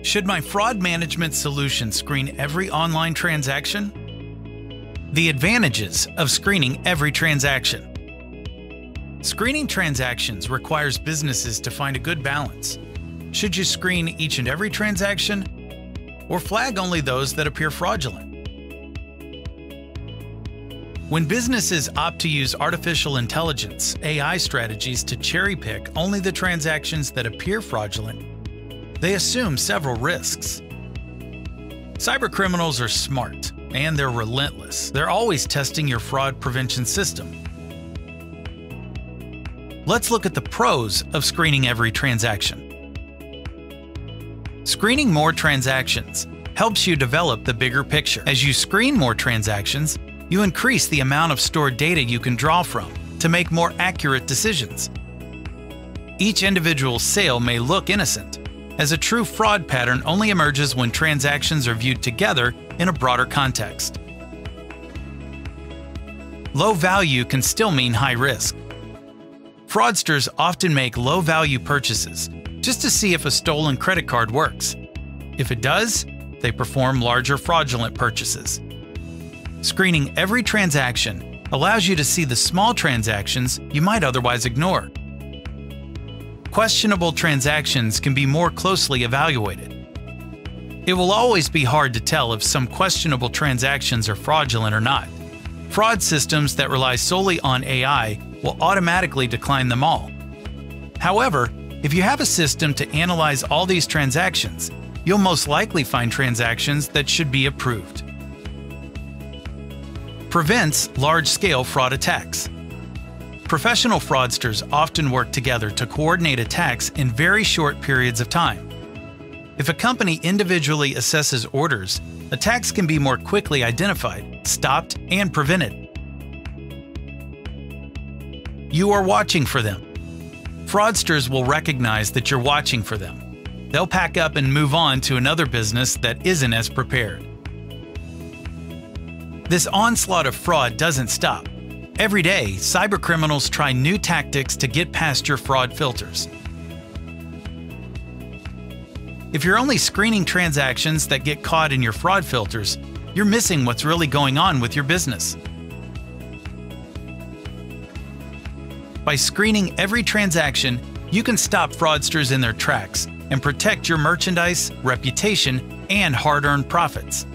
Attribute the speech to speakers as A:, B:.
A: Should my fraud management solution screen every online transaction? The advantages of screening every transaction. Screening transactions requires businesses to find a good balance. Should you screen each and every transaction, or flag only those that appear fraudulent? When businesses opt to use artificial intelligence (AI) strategies to cherry-pick only the transactions that appear fraudulent, they assume several risks. Cybercriminals are smart, and they're relentless. They're always testing your fraud prevention system. Let's look at the pros of screening every transaction. Screening more transactions helps you develop the bigger picture. As you screen more transactions, you increase the amount of stored data you can draw from to make more accurate decisions. Each individual sale may look innocent, as a true fraud pattern only emerges when transactions are viewed together in a broader context. Low value can still mean high risk. Fraudsters often make low-value purchases just to see if a stolen credit card works. If it does, they perform larger fraudulent purchases. Screening every transaction allows you to see the small transactions you might otherwise ignore. Questionable transactions can be more closely evaluated. It will always be hard to tell if some questionable transactions are fraudulent or not. Fraud systems that rely solely on AI will automatically decline them all. However, if you have a system to analyze all these transactions, you'll most likely find transactions that should be approved. Prevents large-scale fraud attacks. Professional fraudsters often work together to coordinate attacks in very short periods of time. If a company individually assesses orders, attacks can be more quickly identified, stopped, and prevented. You are watching for them. Fraudsters will recognize that you're watching for them. They'll pack up and move on to another business that isn't as prepared. This onslaught of fraud doesn't stop. Every day, cybercriminals try new tactics to get past your fraud filters. If you're only screening transactions that get caught in your fraud filters, you're missing what's really going on with your business. By screening every transaction, you can stop fraudsters in their tracks and protect your merchandise, reputation, and hard-earned profits.